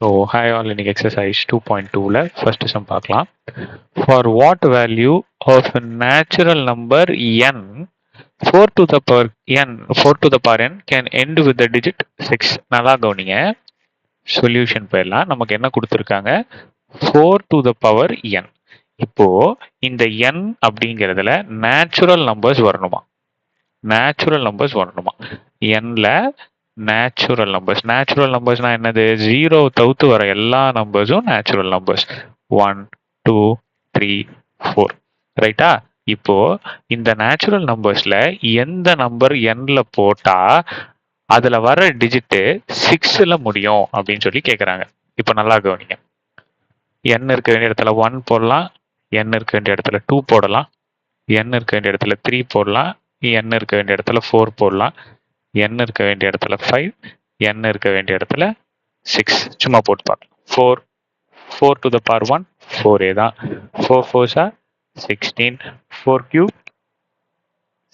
So, hi all, இன்னைக்கு exercise 2.2ல first sum பார்க்கலாம். For what value of a natural number n 4 to the power n can end with the digit 6? நல்லா கவனிங்க. Solution போயிடலாம். நமக்கு என்ன கொடுத்துருக்காங்க? 4 to the power n. இப்போ இந்த n அப்படிங்கிறதுல நேச்சுரல் நம்பர்ஸ் வரணுமா? நேச்சுரல் நம்பர்ஸ் வரணுமா? nல நேச்சுரல் நம்பர்ஸ்னா என்னது? 0 தவிர்த்து வர எல்லா நம்பர்ஸும் நேச்சுரல் நம்பர்ஸ். 1 2 3 4 ரைட்டா? இப்போ இந்த நேச்சுரல் நம்பர்ஸ்ல எந்த நம்பர் nல போட்டா அதுல வர டிஜிட் 6ல முடியும் அப்படின்னு சொல்லி கேக்குறாங்க. இப்போ நல்லா கவனிங்க. n இருக்க வேண்டிய இடத்துல 1 போடலாம், n இருக்க வேண்டிய இடத்துல 2 போடலாம், n இருக்க வேண்டிய இடத்துல 3 போடலாம், n இருக்க வேண்டிய இடத்துல 4 போடலாம், n இருக்க வேண்டிய இடத்துல 5, n இருக்க வேண்டிய இடத்துல 6. சும்மா போட்டு பார்க்கலாம். 4 to the power 1 4a தான். 4 4s are 16. 4 cube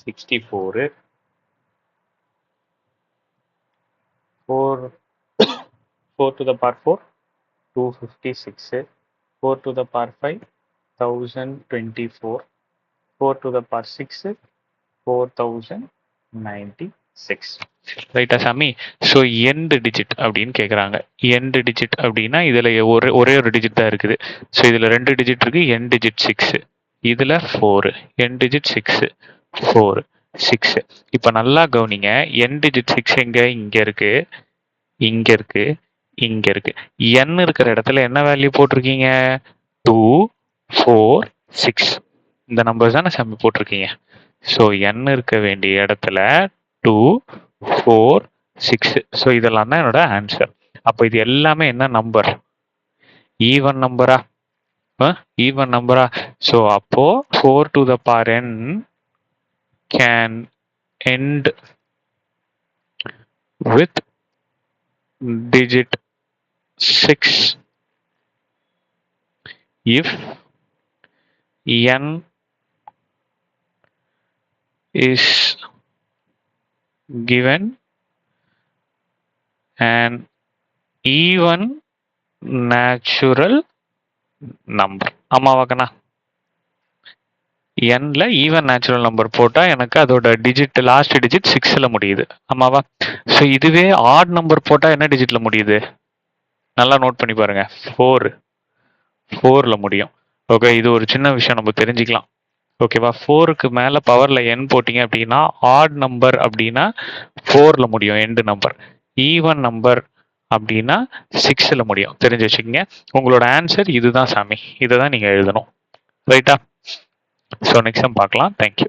64. 4 to the power 4 256. 4 to the power 5 1024. 4 to the power 6 4096. ரைட்டா சாமி? ஸோ எண்டு டிஜிட் அப்படின்னு கேட்குறாங்க. எண்டு டிஜிட் அப்படின்னா இதில் ஒரே ஒரு டிஜிட் தான் இருக்குது. ஸோ இதில் 2 டிஜிட் இருக்கு. என் டிஜிட் 6, இதில் 4. என் டிஜிட் 6 4 6. இப்போ நல்லா கவனிங்க. என் டிஜிட் 6 இங்கே இருக்கு, இங்கே இருக்கு, இங்கே இருக்கு. என் இருக்கிற இடத்துல என்ன வேல்யூ போட்டிருக்கீங்க? 2 4 6. இந்த நம்பர்ஸ் தான் சாமி போட்டிருக்கீங்க. ஸோ n இருக்க வேண்டிய இடத்துல 2 4 6. ஸோ இதெல்லாம் தான் என்னோட ஆன்சர். அப்போ இது எல்லாமே என்ன நம்பர்? ஈவன் நம்பரா? ஈவன் நம்பரா? ஸோ அப்போ 4 to the power n can end with digit 6 if n is given an even natural number. ஆமாவாக்கண்ணா? nல ஈவன் நேச்சுரல் நம்பர் போட்டா எனக்கு அதோட டிஜிட் லாஸ்ட் டிஜிட் 6ல முடியுது. ஆமாவா? ஸோ இதுவே ஆட் நம்பர் போட்டா என்ன டிஜிட்ல முடியுது? நல்லா நோட் பண்ணி பாருங்க. 4ல முடியும். ஓகே, இது ஒரு சின்ன விஷயம் நம்ம தெரிஞ்சுக்கலாம். ஓகேவா? 4க்கு மேல பவர்ல n போட்டீங்க அப்படின்னா ஆட் நம்பர் அப்படின்னா 4ல முடியும் எண்டு நம்பர். ஈவன் நம்பர் அப்படின்னா 6ல முடியும். தெரிஞ்சு வச்சுக்கோங்க. உங்களோட ஆன்சர் இதுதான் சாமி. இதை தான் நீங்க எழுதணும். ரைட்டா? ஸோ நெக்ஸ்ட் டைம் பார்க்கலாம். தேங்க்யூ.